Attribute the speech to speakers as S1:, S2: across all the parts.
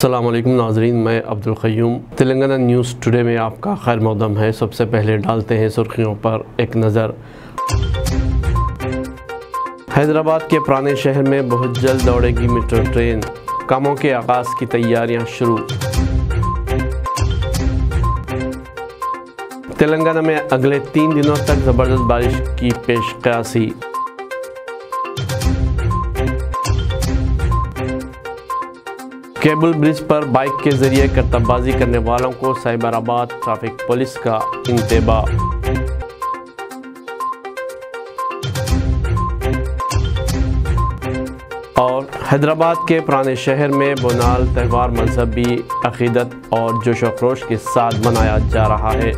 S1: अस्सलाम वालेकुम नाज़रीन, मैं अब्दुल क़य्यूम। तेलंगाना न्यूज़ टुडे में आपका खैर मक़दम है। सबसे पहले डालते हैं सुर्खियों पर एक नज़र। हैदराबाद के पुराने शहर में बहुत जल्द दौड़ेगी मेट्रो ट्रेन, कामों के आगाज़ की तैयारियां शुरू। तेलंगाना में अगले 3 दिनों तक ज़बरदस्त बारिश की पेशकशी। केबल ब्रिज पर बाइक के जरिए करतबबाजी करने वालों को साइबराबाद ट्रैफिक पुलिस का इंतबाह। और हैदराबाद के पुराने शहर में बोनाल त्यौहार मजहबी अकीदत और जोश व खरोश के साथ मनाया जा रहा है।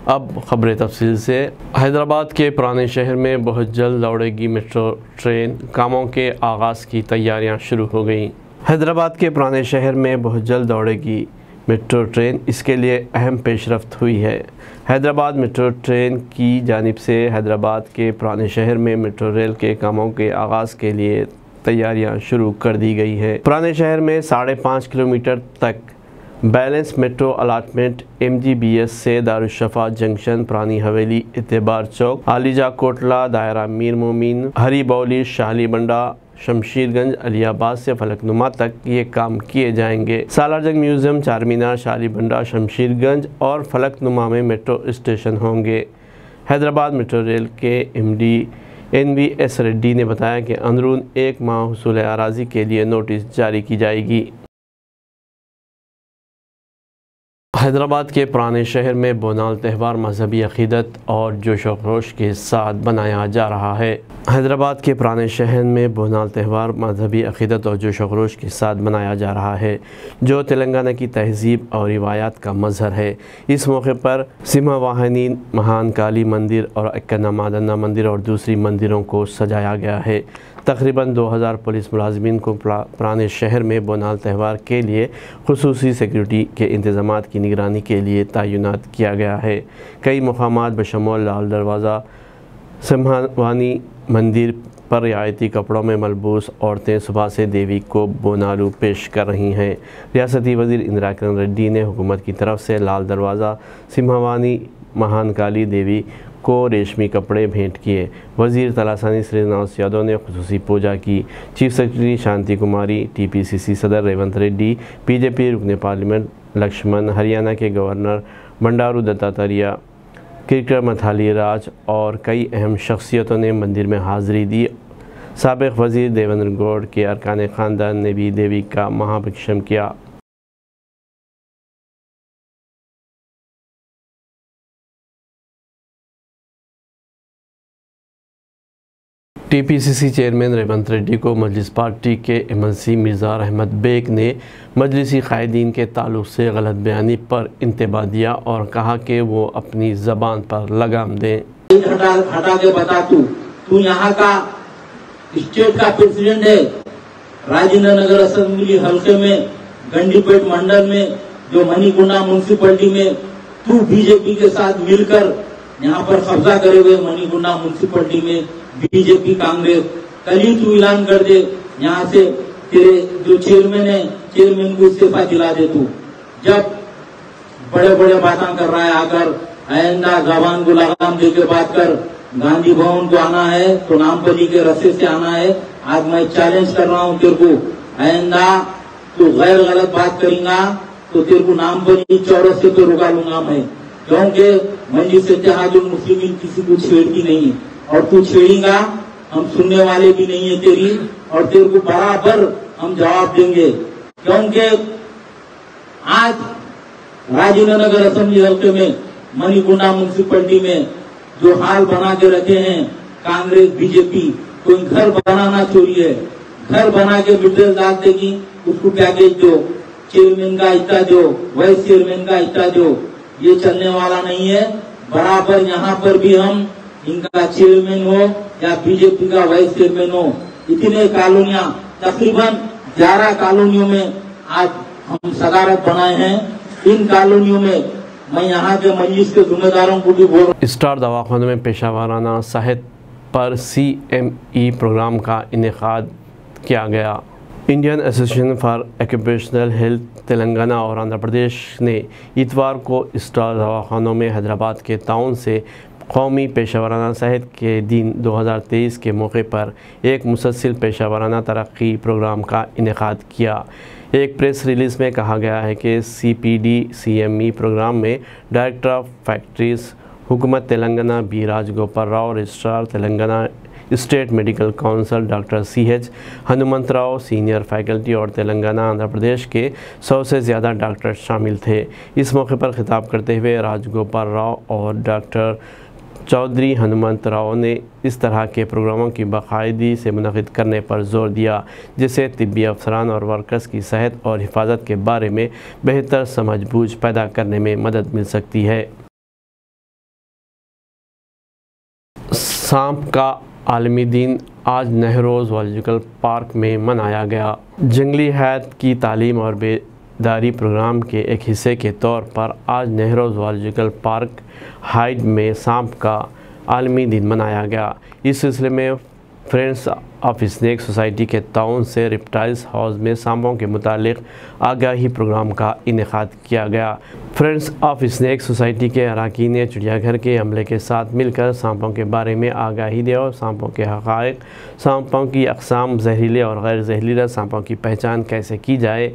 S1: अब खबरें तफसील से। हैदराबाद के पुराने शहर में बहुत जल्द दौड़ेगी मेट्रो ट्रेन, कामों के आगाज़ की तैयारियां शुरू हो गई। हैदराबाद के पुराने शहर में बहुत जल्द दौड़ेगी मेट्रो ट्रेन, इसके लिए अहम पेशरफ्त हुई है। हैदराबाद मेट्रो ट्रेन की जानिब से हैदराबाद के पुराने शहर में मेट्रो रेल के कामों के आगाज़ के लिए तैयारियां शुरू कर दी गई है। पुराने शहर में 5.5 किलोमीटर तक बैलेंस मेट्रो अलाटमेंट MGBS से दारुशफ़ा जंक्शन, पुरानी हवेली, इतबार चौक, आलिजा कोटला, दायरा मीर मोमिन, हरी बौली, शाहली बंडा, शमशीरगंज, अलियाबाद से फलकनुमा तक ये काम किए जाएंगे। सालारजंग म्यूज़ियम, चारमीनार, शाहली बंडा, शमशीरगंज और फलकनुमा में मेट्रो स्टेशन होंगे। हैदराबाद मेट्रो रेल के MD NVS रेड्डी ने बताया कि अंदरून 1 माह हुसूल अराज़ी के लिए नोटिस जारी की जाएगी। हैदराबाद के पुराने शहर में बोनाल त्यौहार मजहबी अकीदत और जोश व खरोश के साथ मनाया जा रहा है। हैदराबाद के पुराने शहर में बोनाल त्यौहार मजहबी अकीदत और जोश व खरोश के साथ मनाया जा रहा है, जो तेलंगाना की तहज़ीब और रिवायात का मज़हर है। इस मौके पर सिम्हावाहिनी, महान काली मंदिर और एक्कना मादन्ना मंदिर और दूसरी मंदिरों को सजाया गया है। तकरीबन 2000 पुलिस मुलाजमीन को पुराने शहर में बोनाल त्यौहार के लिए खुसूसी सिक्योरिटी के इंतज़ामात की निगरानी के लिए तैनात किया गया है। कई मकामात बशमूल लाल दरवाज़ा, सिम्हावानी मंदिर पर रियायती कपड़ों में मलबूस औरतें सुबह से देवी को बोनालू पेश कर रही हैं। रियासती वज़ीर इंदिरा किरण रेड्डी ने हुकूमत की तरफ से लाल दरवाज़ा सिम्हावानी महान काली देवी को रेशमी कपड़े भेंट किए। वज़ीर तलासानी श्रीनिवास यादव ने खुसूसी पूजा की। चीफ सेक्रेटरी शांति कुमारी, TPCC सदर रेवंत रेड्डी, BJP रुकन पार्लियामेंट लक्ष्मण, हरियाणा के गवर्नर बंडारू दत्तात्रेय, क्रिकेटर मिथाली राज और कई अहम शख्सियतों ने मंदिर में हाज़िरी दी। साबिक़ वज़ीर देवेंद्र गौड़ के अरकान ख़ानदान ने भी देवी का महाभिषेक किया। TPCC चेयरमैन रेवंत रेड्डी को मजलिस पार्टी के MLC मिर्ज़ा अहमद बेग ने मजलिसी कायदीन के ताल्लुक़ से गलत बयानी पर इंतबाह दिया और कहा कि वो अपनी ज़बान पर लगाम दें।
S2: हटा के बता, तू यहाँ का स्टेट का प्रेसिडेंट है। राजेंद्र नगर असेंबली हल्के में, गंडीपेट मंडल में, जो मणिकुंडा म्यूनसिपलिटी में तू BJP के साथ मिलकर यहाँ पर कब्जा करे हुए मणिकुंडा म्यूनसिपलिटी में BJP कांग्रेस, कल ही तू ऐलान कर दे यहाँ से तेरे जो चेयरमैन है, चेयरमैन को इस्तीफा दिला दे। तू जब बड़े बड़े बातें कर रहा है, आकर आइंदा जबान को लगाम दे के बात कर। गांधी भवन को आना है तो नामपली के रस्ते से आना है। आज मैं चैलेंज कर रहा हूँ तेरे को, आइंदा तू गैर गलत बात करेगा तो तेरे को नामपली चौरस से तो रुका लूंगा मैं, क्योंकि मजलिस इत्तेहादुल मुस्लिमीन किसी को छेड़ती नहीं है और तू छेड़ेगा हम सुनने वाले भी नहीं है तेरी, और तेरे को बराबर हम जवाब देंगे। क्योंकि आज राजेंद्र नगर असेंबली हल्के में, मणिकुंडा म्यूनसिपलिटी में जो हाल बना के रखे हैं कांग्रेस BJP, कोई घर बनाना चोरी है, घर बना के मिडल डाल देगी, उसको पैकेज दो, चेयरमैन का इतना दो, वाइस चेयरमैन का इतना दो। ये चलने वाला नहीं है। बराबर यहाँ पर भी हम इनका चेयरमैन हो या BJP का वाइस चेयरमैन हो, इतने कॉलोनियां, तकरीबन 11 कॉलोनियों में आज हम सदारत बनाए हैं। इन कॉलोनियों में मैं यहाँ के मजलिस के जिम्मेदारों को भी बोल रहा हूँ।
S1: स्टार दवाखानों में पेशावराना साहित्य पर CME प्रोग्राम का इनेकाद किया गया। Indian association for occupational health Telangana और आंध्र प्रदेश ने इतवार को स्टार दवाखानों में हैदराबाद के ताउन से कौमी पेशा सेहत के दिन 2023 के मौके पर एक मुसलसल पेशा तरक्की प्रोग्राम का इनेकाद किया। एक प्रेस रिलीज़ में कहा गया है कि CPD-CME प्रोग्राम में डायरेक्टर ऑफ फैक्ट्रीज हुकूमत Telangana B Rajagopal Rao, registrar Telangana state medical council doctor CH Hanumantharao, senior faculty और तेलंगाना आंध्र प्रदेश के 100 से ज़्यादा डॉक्टर शामिल थे। इस मौके पर खिताब करते हुए राजगोपाल राव और डॉक्टर चौधरी हनुमंतराव ने इस तरह के प्रोग्रामों की बाकायदगी से मुनक़िद करने पर ज़ोर दिया, जिससे तिब्बी अफसरान और वर्कर्स की सेहत और हिफाजत के बारे में बेहतर समझ बूझ पैदा करने में मदद मिल सकती है। सांप का आलमी दिन आज नेहरू ज़ूलॉजिकल पार्क में मनाया गया। जंगली हयात की तालीम और बेदारी प्रोग्राम के एक हिस्से के तौर पर आज नेहरू ज़ूलॉजिकल पार्क हाइड में सांप का आलमी दिन मनाया गया। इस सिलसिले में फ्रेंड्स ऑफ स्नेक सोसाइटी के ताउन से रेप्टाइल्स हाउस में सांपों के मुतालिक आगाही प्रोग्राम का इनेकाद किया गया। फ्रेंड्स ऑफ स्नेक सोसाइटी के अरकान ने चिड़ियाघर के अमले के साथ मिलकर सांपों के बारे में आगाही दिया और सांपों के हक़ाइक़, सांपों की अक़साम, जहरीले और गैर जहरीला सांपों की पहचान कैसे की जाए,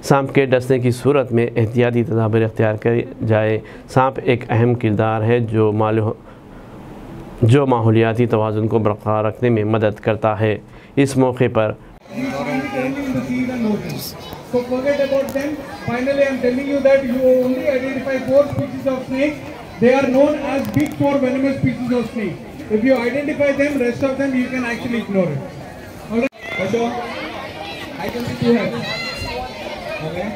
S1: सांप के डसने की सूरत में एहतियाती तदाबीर इख्तियार की जाए। सांप एक अहम किरदार है जो माहौलियाती तवाज़ुन को बरकरार रखने में मदद करता है। इस मौके पर
S3: So forget about them. Finally, I am telling you that you only identify 4 species of snake. They are known as big 4 venomous species of snake. If you identify them, rest of them you can actually ignore it. Alright. So I can see 2 heads. Okay.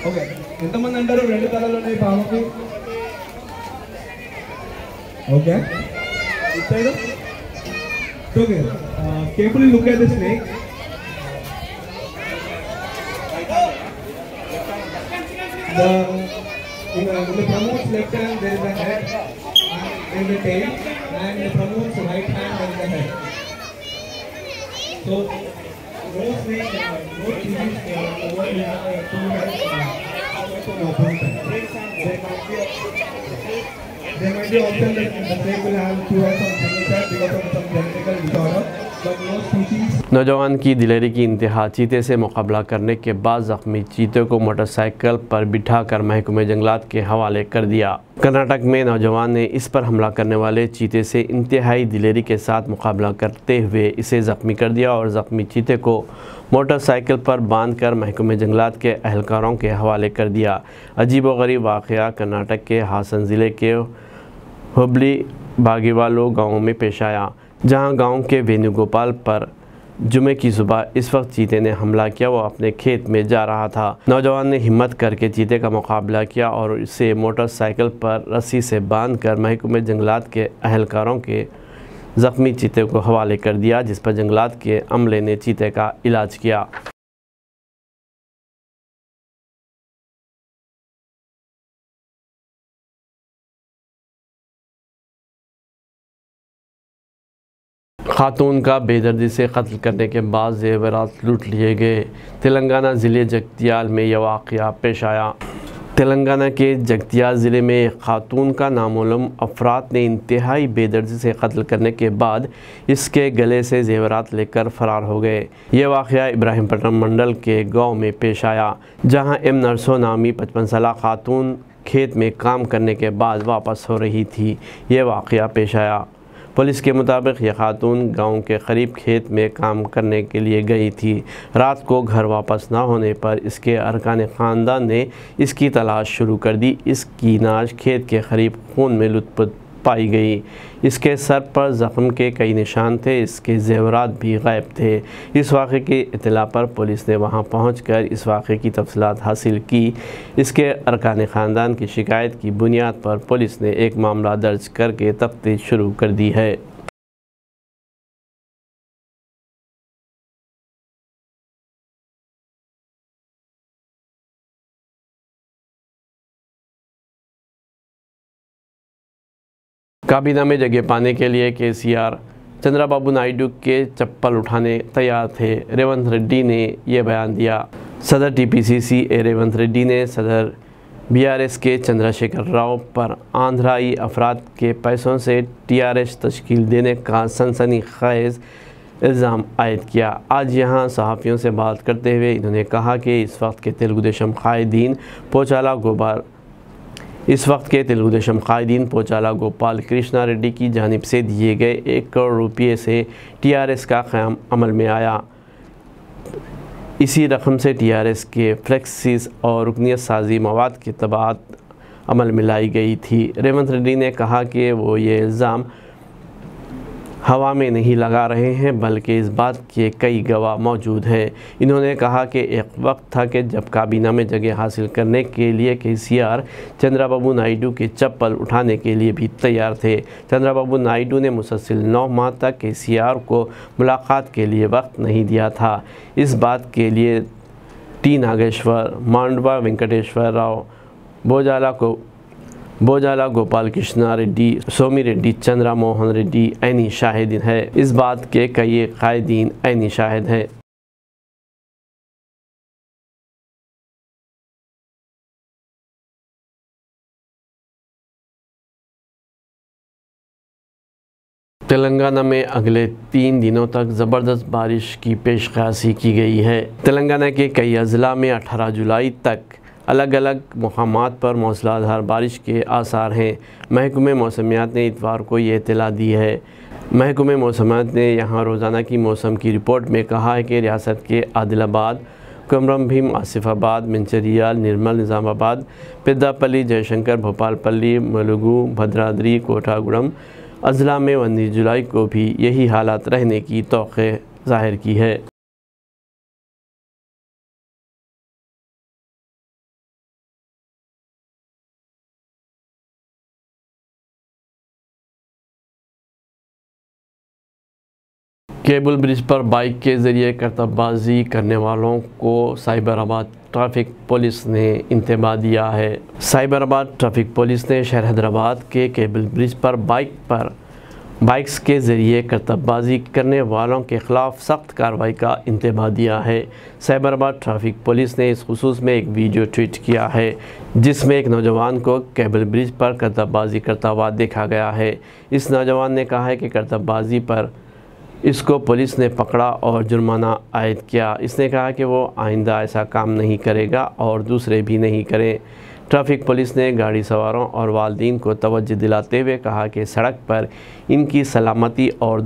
S3: Okay. ఎంతమంది అంటారు 2 తలలు ఉన్నాయి పాముకి? Okay. This side. Okay. Carefully look at the snake. In the promote's left hand there is a head and the tail, and in the promote's right hand there is a head. So no snake, no species over here have 2 heads. There might be option that the snake will have 2 heads on single side because of some genetical disorder, but no species.
S1: नौजवान की दिलेरी की इंतहा, चीते से मुकाबला करने के बाद ज़ख्मी चीते को मोटरसाइकिल पर बिठाकर महकमे जंगलात के हवाले कर दिया। कर्नाटक में नौजवान ने इस पर हमला करने वाले चीते से इंतहाई दिलेरी के साथ मुकाबला करते हुए इसे ज़ख्मी कर दिया और ज़ख्मी चीते को मोटरसाइकिल पर बांधकर महकमे जंगलात के अहलकारों के हवाले कर दिया। अजीबोगरीब वाक़या कर्नाटक के हासन ज़िले के हुबली बागीवालो गाँव में पेश आया, जहाँ गाँव के वेणुगोपाल पर जुमे की सुबह इस वक्त चीते ने हमला किया। वो अपने खेत में जा रहा था। नौजवान ने हिम्मत करके चीते का मुकाबला किया और इसे मोटरसाइकिल पर रस्सी से बांधकर महकमे जंगलात के अहलकारों के ज़ख्मी चीते को हवाले कर दिया, जिस पर जंगलात के अमले ने चीते का इलाज किया। खातून का बेदर्दी से कत्ल करने के बाद जेवरात लूट लिए गए। तेलंगाना ज़िले जगतियाल में यह वाक़या पेश आया। तेलंगाना के जगतियाल ज़िले में एक खातून का नामालूम अफराद ने इंतहाई बेदर्दी से कत्ल करने के बाद इसके गले से जेवरात लेकर फ़रार हो गए। यह वाक़या इब्राहिमपट्टनम मंडल के गांव में पेश आया, जहां M नरसो नामी 55 साला खातून खेत में काम करने के बाद वापस हो रही थी। यह वाक़या पेश आया। पुलिस के मुताबिक यह खातून गांव के करीब खेत में काम करने के लिए गई थी। रात को घर वापस ना होने पर इसके अरकान ख़ानदान ने इसकी तलाश शुरू कर दी। इसकी नाश खेत के करीब खून में लुथपुथ पाई गई। इसके सर पर ज़ख्म के कई निशान थे। इसके जेवरात भी गायब थे। इस वाक़े की इत्तला पर पुलिस ने वहां पहुंचकर इस वाक़े की तफसीलात हासिल की। इसके अरकान ख़ानदान की शिकायत की बुनियाद पर पुलिस ने एक मामला दर्ज करके तफ्तीश शुरू कर दी है। काबीना में जगह पाने के लिए केसीआर चंद्रबाबू नायडू के चप्पल उठाने तैयार थे। रेवंत रेड्डी ने यह बयान दिया। सदर टीपीसीसी रेवंत रेड्डी ने सदर बीआरएस के चंद्रशेखर राव पर आंध्राई अफराद के पैसों से टीआरएस तश्कील देने का सनसनीखेज इल्ज़ाम आयद किया। आज यहां सहाफ़ियों से बात करते हुए इन्होंने कहा कि इस वक्त के तेलुगु देशम कायदीन पोचाला गोपाल कृष्णा रेड्डी की जानिब से दिए गए 1 करोड़ रुपये से टीआरएस का क़याम अमल में आया। इसी रकम से टीआरएस के फ्लेक्सिस और रुकनियत साजी मवाद की तबात अमल में लाई गई थी। रेवंत रेड्डी ने कहा कि वो ये इल्ज़ाम हवा में नहीं लगा रहे हैं बल्कि इस बात के कई गवाह मौजूद हैं। इन्होंने कहा कि एक वक्त था कि जब काबीना में जगह हासिल करने के लिए केसीआर चंद्रबाबू नायडू के चप्पल उठाने के लिए भी तैयार थे। चंद्रबाबू नायडू ने मुसलसल 9 माह तक केसीआर को मुलाकात के लिए वक्त नहीं दिया था। इस बात के लिए टी नागेश्वर, मांडवा वेंकटेश्वर राव, बोजाला गोपाल कृष्णा रेड्डी, सोमी रेड्डी, चंद्रा मोहन रेड्डी ऐनी शाहिद है। इस बात के कई कायदीन ऐनी शाहिद हैं। तेलंगाना में अगले 3 दिनों तक ज़बरदस्त बारिश की पेशकशी की गई है। तेलंगाना के कई अज़ला में 18 जुलाई तक अलग अलग मुकामात पर मूसलाधार बारिश के आसार हैं। महकमे मौसमियात ने इतवार को ये इत्तला दी है। महकमे मौसमियात ने यहाँ रोज़ाना की मौसम की रिपोर्ट में कहा है कि रियासत के आदिलाबाद, कुमरम भीम, आसिफाबाद, मंचिर्याल, निर्मल, निज़ामाबाद, पेद्दापल्ली, जयशंकर, भोपालपल्ली, मुलुगु, भद्राद्री, कोठागुड़म अज़ला में 19 जुलाई को भी यही हालात रहने की तौक़े ज़ाहिर की है। केबल ब्रिज पर बाइक के ज़रिए करतबबाजी करने वालों को साइबराबाद ट्रैफिक पुलिस ने इंतबाह दिया है। साइबराबाद ट्रैफिक पुलिस ने शहर हैदराबाद के केबल ब्रिज पर बाइक्स के ज़रिए करतबबाजी करने वालों के ख़िलाफ़ सख्त कार्रवाई का इंतबाह दिया है। साइबराबाद ट्रैफिक पुलिस ने इस खुसूस में एक वीडियो ट्वीट किया है जिसमें एक नौजवान को केबल ब्रिज पर करतबबाजी करता हुआ देखा गया है। इस नौजवान ने कहा है कि करतबबाजी पर इसको पुलिस ने पकड़ा और जुर्माना आयद किया। इसने कहा कि वो आइंदा ऐसा काम नहीं करेगा और दूसरे भी नहीं करें। ट्रैफिक पुलिस ने गाड़ी सवारों और वालिदैन को तवज्जो दिलाते हुए कहा कि सड़क पर इनकी सलामती और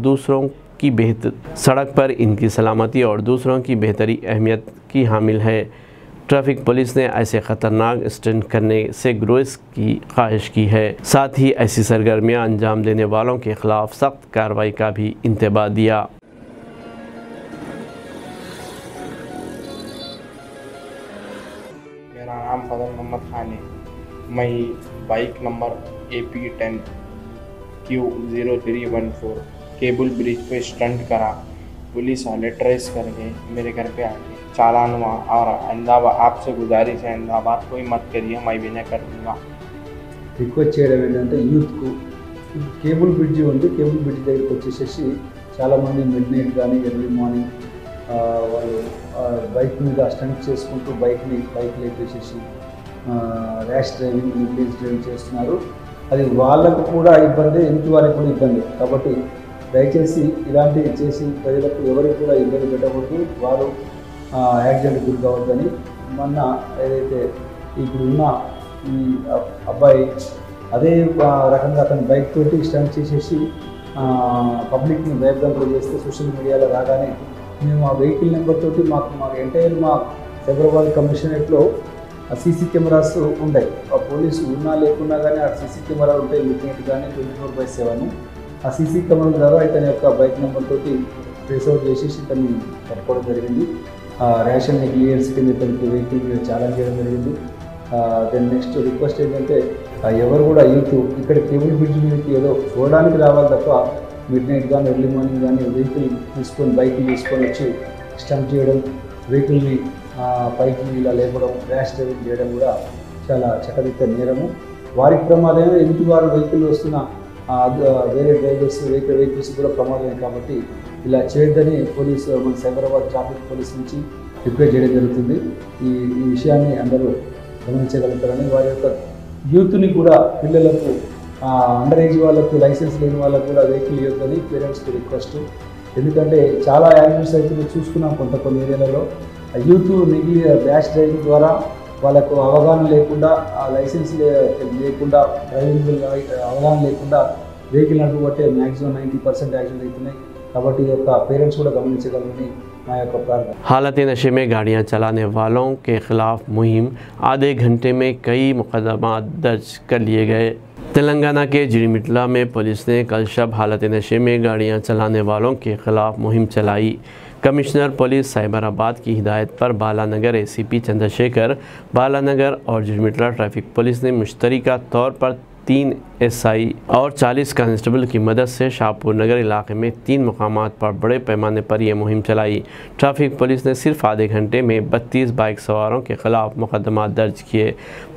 S1: दूसरों की बेहतरी अहमियत की हामिल है। ट्रैफिक पुलिस ने ऐसे ख़तरनाक स्टंट करने से गुरेज की ख्वाहिश की है। साथ ही ऐसी सरगर्मियां अंजाम देने वालों के ख़िलाफ़ सख्त कार्रवाई का भी इंतबाह दिया।
S4: मेरा नाम फजल मोहम्मद खान है। मैं bike number AP10 Q0314 cable bridge पे स्टंट करा। पुलिस वाले ट्रेस करके मेरे घर पे आके चालान हुआ और अहमदाबाद आपसे गुजारिश है, अहमदाबाद कोई मत करिए, मैं भी नहीं कर दूँगा।
S5: రిక్వెస్ట్ చేయడం ఏంటంటే యూత్కు కేబుల్ బ్రిడ్జ్ ఉంది, కేబుల్ బ్రిడ్జ్ దగ్గరికి వచ్చేసేసి చాలామంది మిడ్ నైట్ కానీ ఎర్లీ మార్నింగ్ వాళ్ళు బైక్ మీద స్టంట్ చేసుకుంటూ బైక్ లేపేసేసి ర్యాష్ డ్రైవింగ్, నెగ్లిజెన్స్ డ్రైవింగ్ చేస్తున్నారు. అది వాళ్ళకు కూడా ఇబ్బంది, ఇంటి వారికి కూడా ఇబ్బంది. కాబట్టి దయచేసి ఇలాంటివి చేసి ప్రజలకు ఎవరికి కూడా ఇబ్బంది పెట్టకూడదు, వారు యాక్సిడెంట్ గురి కావద్దని. మొన్న ఏదైతే ఇప్పుడు ఉన్న ఈ అబ్బాయి అదే రకంగా అతను బైక్ తోటి స్టంట్ చేసేసి పబ్లిక్ని భయభ్రాంతులు చేస్తే సోషల్ మీడియాలో రాగానే మేము ఆ వెహికల్ నెంబర్ తోటి మాకు ఎంటైర్ మా సైబరాబాద్ కమిషనరేట్లో సీసీ కెమెరాస్ ఉంటాయి. ఆ పోలీసు ఉన్నా లేకున్నా కానీ ఆ సీసీ కెమెరాలు ఉంటాయి, మిడ్ కానీ 24/7. ఆ సీసీ కెమెరా ద్వారా ఇతని యొక్క బైక్ నెంబర్ తోటి ట్రేస్ అవుట్ చేసేసి ఇతన్ని పట్టుకోవడం జరిగింది. ర్యాష్ అండ్ నెగ్లిజెన్స్ కింద ఇతనికి వెహికల్ ఛాలెంజ్ చేయడం జరిగింది. దెన్ నెక్స్ట్ రిక్వెస్ట్ ఏంటంటే ఎవరు కూడా యూత్ ఇక్కడ కేబుల్ బ్రిడ్జ్ మీదకి ఏదో చూడడానికి రావాలి తప్ప మిడ్ నైట్ కానీ ఎర్లీ మార్నింగ్ కానీ బైక్ తీసుకొని వచ్చి స్టంట్ చేయడం, వెహికల్ని పైకి ఇలా లేపడం, ర్యాష్ డ్రైవింగ్ చేయడం కూడా చాలా చట్టరీత్యా నేరము. వారికి ప్రమాదమే, ఎదుటి వారు వెహికల్ వస్తున్న వేరే డ్రైవర్స్ వెహికల్స్ కూడా ప్రమాదమే కాబట్టి ఇలా చేయొద్దని పోలీసు మన సైబరాబాద్ ట్రాఫిక్ పోలీస్ నుంచి రిక్వెస్ట్ చేయడం జరుగుతుంది. ఈ విషయాన్ని అందరూ గమనించగలుగుతారని వారి యొక్క యూత్ని కూడా పిల్లలకు అండర్ ఏజ్ వాళ్ళకు లైసెన్స్ లేని వాళ్ళకు కూడా వెహికల్ ఇవ్వద్దని పేరెంట్స్కి రిక్వెస్ట్. ఎందుకంటే చాలా యాక్సిడెంట్స్ అయితే చూసుకున్నాం కొన్ని ఏరియాలలో యూత్ ర్యాష్ డ్రైవింగ్ ద్వారా వాళ్ళకు అవగాహన లేకుండా లైసెన్స్ లేకుండా డ్రైవింగ్ అవగాహన లేకుండా వెహికల్ నడుపుబట్టే మ్యాక్సిమం 90% యాక్సిడెంట్ అవుతున్నాయి. కాబట్టి ఈ యొక్క పేరెంట్స్ కూడా గమనించగలరని మా యొక్క ప్రార్థన.
S1: हालत नशे में गाड़ियां चलाने वालों के खिलाफ मुहिम, आधे घंटे में कई मुकदमा दर्ज कर लिए गए। तेलंगाना के जिरीमिटला में पुलिस ने कल शब हालत नशे में गाड़ियां चलाने वालों के खिलाफ मुहिम चलाई। कमिश्नर पुलिस साइबराबाद की हिदायत पर बालानगर एसीपी चंद्रशेखर, बालानगर और जिरीमिटला ट्रैफिक पुलिस ने मुश्तरका तौर पर 3 SI और 40 कांस्टेबल की मदद से शाहपुर नगर इलाके में 3 मुकामात पर बड़े पैमाने पर यह मुहिम चलाई। ट्रैफिक पुलिस ने सिर्फ आधे घंटे में 32 बाइक सवारों के खिलाफ मुकदमा दर्ज किए।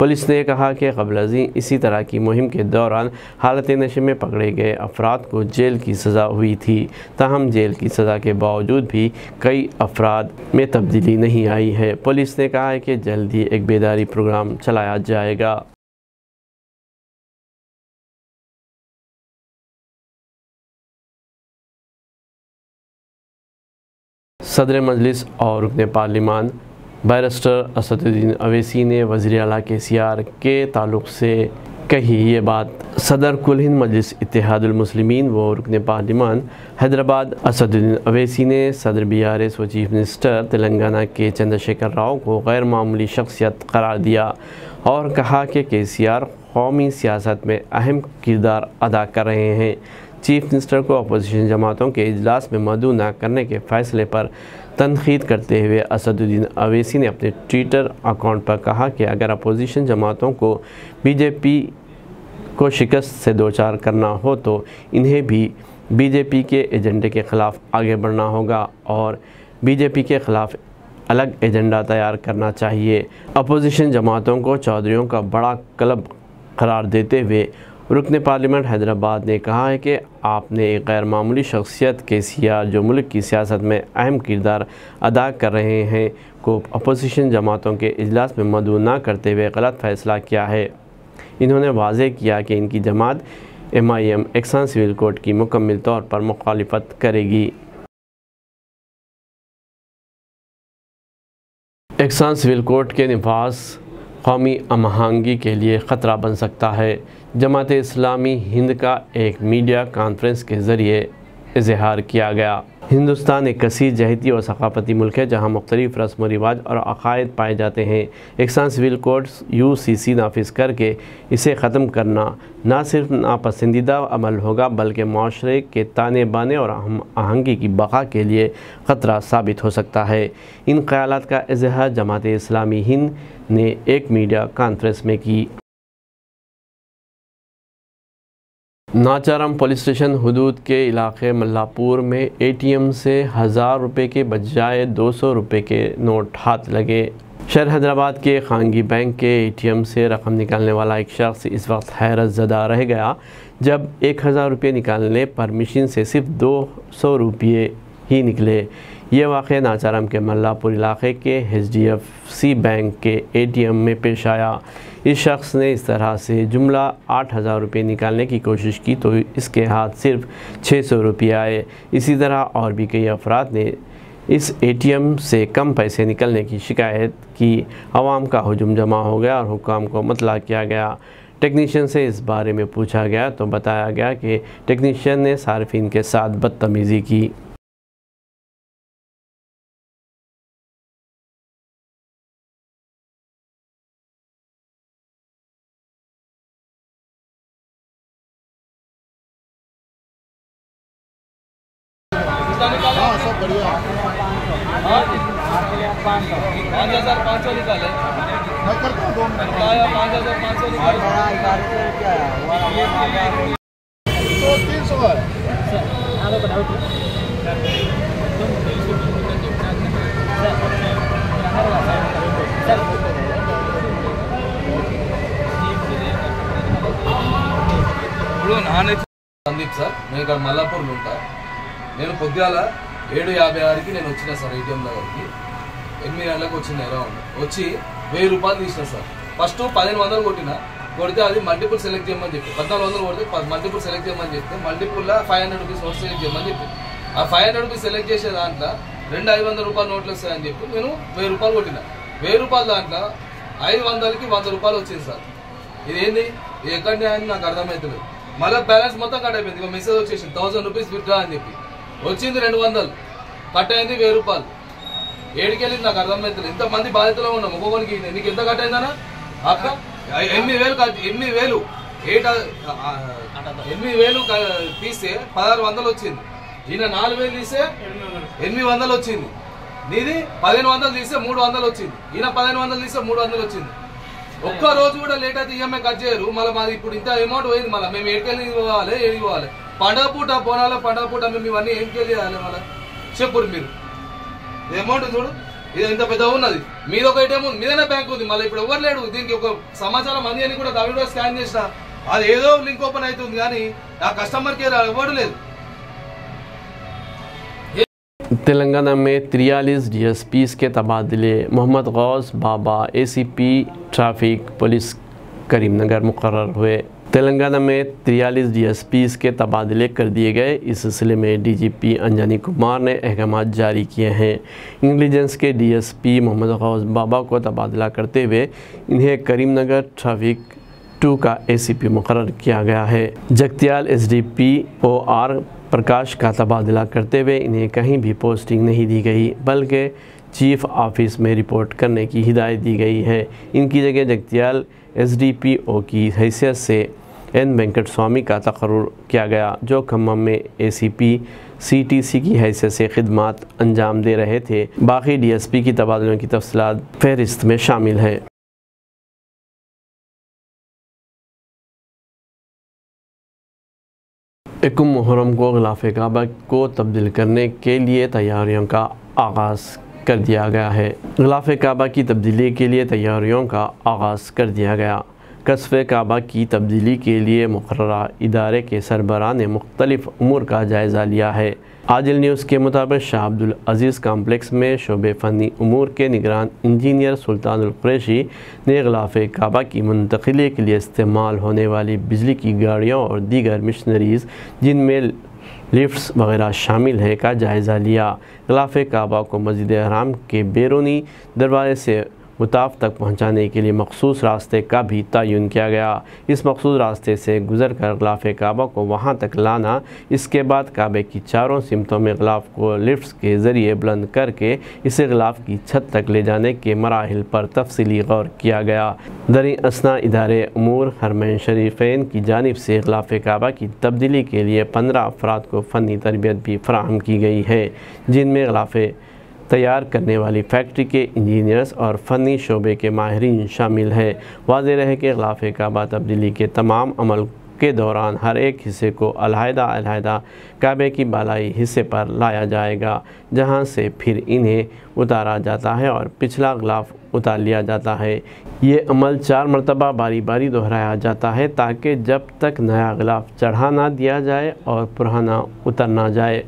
S1: पुलिस ने कहा कि क़ब्ल इसी तरह की मुहिम के दौरान हालत नशे में पकड़े गए अफराद को जेल की सज़ा हुई थी। ताहम जेल की सज़ा के बावजूद भी कई अफराद में तब्दीली नहीं आई है। पुलिस ने कहा है कि जल्द ही एक बेदारी प्रोग्राम चलाया जाएगा। सदर मजलिस और रुकन पार्लिमान बैरिस्टर असदुद्दीन अवैसी ने वज़ीर आला KCR के ताल्लुक़ से कही ये बात। सदर कुल हिंद मजलिस इत्तेहादुल मुस्लिमीन व रुकन पार्लिमान हैदराबाद असदुद्दीन अवैसी ने सदर BRS व चीफ मिनिस्टर तेलंगाना के चंद्रशेखर राव को गैर मामूली शख्सियत करार दिया और कहा कि KCR कौमी सियासत में अहम किरदार अदा कर रहे हैं। चीफ मिनिस्टर को अपोजिशन जमातों के इजलास में मदऊ न करने के फ़ैसले पर तनकीद करते हुए असदुद्दीन अवैसी ने अपने ट्विटर अकाउंट पर कहा कि अगर अपोजिशन जमातों को BJP को शिकस्त से दो चार करना हो तो इन्हें भी BJP के एजेंडे के ख़िलाफ़ आगे बढ़ना होगा और BJP के ख़िलाफ़ अलग एजेंडा तैयार करना चाहिए। अपोजिशन जमातों को चौधरियों का बड़ा क्लब करार देते हुए रुकन पार्लियामेंट हैदराबाद ने कहा है कि आपने एक गैर मामूली शख्सियत KCR जो मुल्क की सियासत में अहम किरदार अदा कर रहे हैं को अपोजिशन जमातों के इजलास में मदऊ न करते हुए गलत फ़ैसला किया है। इन्होंने वाज़ेह किया कि इनकी जमात MIM एक्सान सिविल कोड की मुकम्मल तौर पर मुखालिफत करेगी। एक्सान सिविल कोड के निफाज कौमी अमहांगी के लिए ख़तरा बन सकता है। जमात इस्लामी हिंद का एक मीडिया कॉन्फ्रेंस के ज़रिए इजहार किया गया। हिंदुस्तान एक कसीर जहती और सकाफ़ती मुल्क है जहाँ मुख्तलिफ़ रस्म व रिवाज और अक़ायद पाए जाते हैं। एक्सान सिविल कोड UCC नाफिज करके इसे ख़त्म करना ना सिर्फ नापसंदीदा अमल होगा बल्कि माशरे के ताने बाने और आहंगी की बक़ा के लिए ख़तरा साबित हो सकता है। इन ख़यालात का इजहार जमात इस्लामी हिंद ने एक मीडिया कॉन्फ्रेंस में की। नाचारम पुलिस स्टेशन हुदूद के इलाके मल्लापुर में ATM से 1000 रुपये के बजाय 200 रुपये के नोट हाथ लगे। शहर हैदराबाद के खानगी बैंक के ATM से रकम निकालने वाला एक शख्स इस वक्त हैरत ज़दा रह गया जब 1000 रुपये निकालने पर मशीन से सिर्फ 200 रुपये ही निकले। ये वाक़या नाचारम के मल्लापुर इलाके के HDFC बैंक के ATM में पेश आया। इस शख्स ने इस तरह से जुमला 8000 रुपये निकालने की कोशिश की तो इसके हाथ सिर्फ 600 रुपये आए। इसी तरह और भी कई अफराद ने इस ATM से कम पैसे निकलने की शिकायत की। अवाम का हुजूम जमा हो गया और हुक्काम को मतला किया गया। टेक्नीशियन से इस बारे में पूछा गया तो बताया गया कि टेक्नीशियन ने सार्फिन के साथ बदतमीज़ी की।
S6: सब बढ़िया 5,500 निकाले मैं करता हूँ 2 मिनट 5,500 निकाले 300 है। సందీప్ సార్, నేను ఇక్కడ మల్లాపూర్లో ఉంటా. నేను పొద్దుగాల 7:56కి నేను వచ్చిన సార్ ఏటీఎం దగ్గరికి. 8 గంటలకు వచ్చిన అరౌండ్ వచ్చి 1000 రూపాయలు తీసిన సార్. ఫస్ట్ 1500 కొడితే అది మల్టిపుల్ సెలెక్ట్ చేయమని చెప్పి 1400 కొడితే మల్టిపుల్ సెలెక్ట్ చేయమని చెప్తే మల్టిపుల్లో 500 రూపీస్ నోట్ సెలెక్ట్ చేయమని చెప్పి ఆ 500 రూపీస్ సెలెక్ట్ చేసే దాంట్లో 2 500 రూపాయల నోట్లు వస్తాయని చెప్పి నేను 1000 రూపాయలు కొట్టిన. 1000 రూపాయల దాంట్లో 500కి 100 రూపాయలు వచ్చింది సార్. ఇదేంది, ఇది ఎక్కడి అని నాకు అర్థమవుతుంది. మళ్ళీ బ్యాలెన్స్ మొత్తం కట్ అయిపోయింది. ఇక మెసేజ్ వచ్చేసింది 1000 రూపీస్ విత్డ్రా అని చెప్పి. వచ్చింది 200, కట్ అయింది 1000 రూపాయలు. ఏడికెళ్ళింది నాకు అర్థమవుతుంది. ఇంతమంది బాధితులు ఉన్నాం. ఒక్కొక్కరికి నీకు ఎంత కట్ అయిందనా అక్క? 8,000 తీస్తే 1600 వచ్చింది. ఈయన 4000 తీస్తే 800 వచ్చింది. నీది 1500 తీస్తే 300 వచ్చింది. ఈయన 1500 తీస్తే 300 వచ్చింది. ఒక్క రోజు కూడా లేట్ అయితే ఈఎంఐ కట్ చేయరు. మళ్ళీ మాది ఇప్పుడు ఇంత అమౌంట్ పోయింది. మళ్ళీ మేము ఏడికెళ్ళి పోవాలి, ఏడికి పోవాలి? పండగ పూట పోనాల, పండగ పూట మేము ఇవన్నీ ఏంటికెళ్ళి చేయాలి? మళ్ళీ చెప్పురు మీరు. అమౌంట్ చూడు, ఇది ఇంత పెద్ద ఉన్నది. మీద ఒక ఏటీఎం ఉంది, మీదనే బ్యాంక్ ఉంది. మళ్ళీ ఇప్పుడు ఎవరు లేడు. దీనికి ఒక సమాచారం అంది అని కూడా దాని కూడా స్కాన్ చేసిన అది ఏదో లింక్ ఓపెన్ అవుతుంది, కానీ ఆ కస్టమర్ కేర్ ఎవరు లేదు.
S1: तेलंगाना में 43 DSPs के तबादले। मोहम्मद गौस बाबा ACP ट्रैफिक पुलिस करीमनगर मुकर्रर हुए। तेलंगाना में 43 DSPs के तबादले कर दिए गए। इस सिलसिले में DGP अंजनी कुमार ने अहकाम जारी किए हैं। इंटेलिजेंस के DSP मोहम्मद गौस बाबा को तबादला करते हुए इन्हें करीमनगर ट्रैफिक 2 का ACP मुकर्रर किया गया है। जगत्याल SDP OR प्रकाश का तबादला करते हुए इन्हें कहीं भी पोस्टिंग नहीं दी गई, बल्कि चीफ ऑफिस में रिपोर्ट करने की हिदायत दी गई है। इनकी जगह जगत्याल SDPO की हैसियत से N वेंकट स्वामी का तकर्रुर किया गया, जो खम्मम में ACP CTC की हैसियत से खिदमात अंजाम दे रहे थे। बाकी DSP की तबादलों की तफसीलात फहरिस्त में शामिल है। इकुम मुहर्रम को ग़िलाफ़े काबा को तब्दील करने के लिए तैयारियों का आगाज़ कर दिया गया है। ग़िलाफ़े काबा की तब्दीली के लिए तैयारियों का आगाज़ कर दिया गया। कस्बे काबा की तब्दीली के लिए मुक़र्ररा इदारे के सरबराह ने मुख्तलिफ़ उमूर का जायज़ा लिया है। आजिल न्यूज़ के मुताबिक शाह अब्दुल अज़ीज़ कॉम्प्लेक्स में शोबे फ़नी उमूर के निगरान इंजीनियर सुल्तानुल कुरैशी ने ग़िलाफ़े काबा की मुंतक़िली के लिए इस्तेमाल होने वाली बिजली की गाड़ियों और दीगर मशीनरीज़, जिनमें लिफ्ट्स वगैरह शामिल है, का जायज़ा लिया। ग़िलाफ़े काबा को मस्जिद हराम के बैरूनी दरवाज़े से मुताफ़ तक पहुँचाने के लिए मखसूस रास्ते का भी तयन किया गया। इस मखसूस रास्ते से गुज़र कर ग़िलाफ़े काबा को वहाँ तक लाना, इसके बाद काबे की चारों सिमतों में ग़िलाफ़ को लिफ्ट्स के ज़रिए बुलंद करके इसे ग़िलाफ़ की छत तक ले जाने के मराहिल पर तफसीली गौर किया गया। दरी असना इदारे उमूर हरमैन शरीफ़ैन की जानिब से ग़िलाफ़े काबा की तब्दीली के लिए 15 अफराद को फ़नी तरबियत भी फ़राहम की गई है, जिनमें ग़िलाफ़े तैयार करने वाली फैक्ट्री के इंजीनियर्स और फ़नी शोबे के माहिरीन शामिल है। वाज़ेह रहे कि ग़िलाफ़े काबा तब्दीली के तमाम अमल के दौरान हर एक हिस्से को अलहदा काबे की बालाई हिस्से पर लाया जाएगा, जहां से फिर इन्हें उतारा जाता है और पिछला ग़िलाफ़ उतार लिया जाता है। ये अमल 4 मरतबा बारी बारी दोहराया जाता है, ताकि जब तक नया ग़िलाफ़ चढ़ा ना दिया जाए और पुराना उतर ना जाए।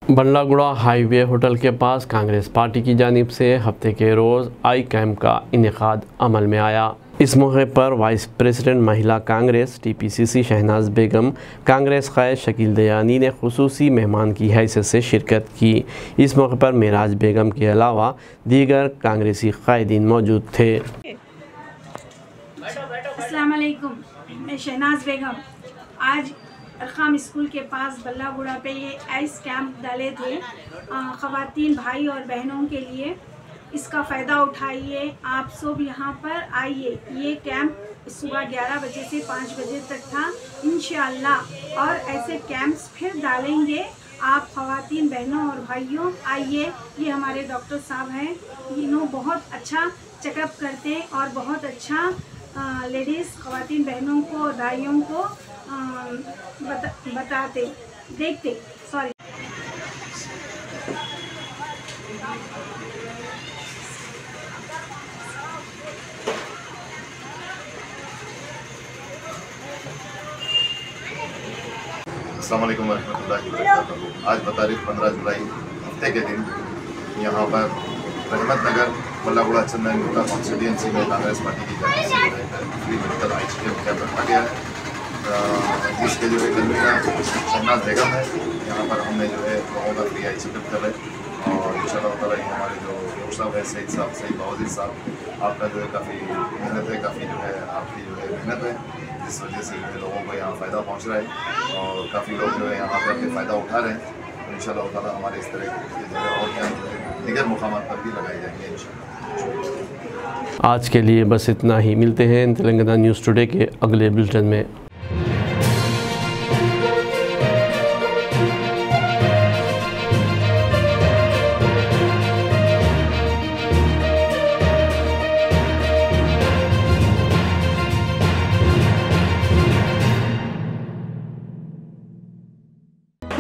S1: बंडलागुड़ा हाईवे होटल के पास कांग्रेस पार्टी की जानिब से हफ्ते के रोज़ आई कैंप का इनेकाद अमल में आया। इस मौके पर वाइस प्रेसिडेंट महिला कांग्रेस TPCC शहनाज बेगम, कांग्रेस क़ायद शकील दयानी ने खुसूसी मेहमान की हैसियत से शिरकत की। इस मौके पर मेराज बेगम के अलावा दीगर कांग्रेसी क़ायदीन मौजूद थे।
S7: अस्सलाम वालेकुम, मैं शहनाज बेगम। आज अरखाम स्कूल के पास बल्लागुड़ा पे ये आइस कैंप डाले थे ख़वातीन भाई और बहनों के लिए। इसका फ़ायदा उठाइए, आप सब यहाँ पर आइए। ये कैंप सुबह 11 बजे से 5 बजे तक था इंशाअल्लाह, और ऐसे कैंप्स फिर डालेंगे। आप ख़वातीन बहनों और भाइयों आइए, ये हमारे डॉक्टर साहब हैं, इन्हों बहुत अच्छा चेकअप करते और बहुत अच्छा लेडीज़ ख़वातीन बहनों को और भाइयों को बताते देखते सॉरी।
S8: अस्सलाम वालेकुम रहमतुल्लाहि व बरकातहू। आज बतारीख 15 जुलाई हफ्ते के दिन यहाँ पर रहमत नगर बल्लागुड़ा चंदन गुप्ता कॉन्स्टिट्यूंसी में कांग्रेस पार्टी की जानिब से फ्री मेडिकल ICM कैंप रखा गया है, जिसके जो है कन्वीनर शहनाज बेगम है। यहाँ पर हमने जो है लोगों का फ्री आई चेकअप कर रहे और इंशाअल्लाह ताला हमारे जो डॉक्टर साहब है सईद बावज़ीर साहब, आपका जो है काफ़ी मेहनत है, काफ़ी जो है आपकी जो है मेहनत है, जिस वजह से जो है लोगों को यहाँ फ़ायदा पहुँच रहा है और काफ़ी लोग जो है यहाँ पर के फ़ायदा उठा रहे हैं। तो इंशाअल्लाह ताला हमारे इस तरह के जो है और यहाँ जो है दीगर मुकामात पर भी लगाए जाएंगे इंशाअल्लाह।
S1: आज के लिए बस इतना ही। मिलते हैं तेलंगाना न्यूज़ टुडे के अगले बुलेटिन में।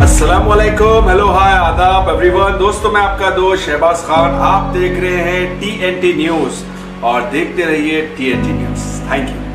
S9: अस्सलामुअलैकुम, हेलो हाय आदाब एवरीवन। दोस्तों मैं आपका दोस्त शहबाज खान, आप देख रहे हैं TNT न्यूज़ और देखते रहिए TNT न्यूज़। Thank you.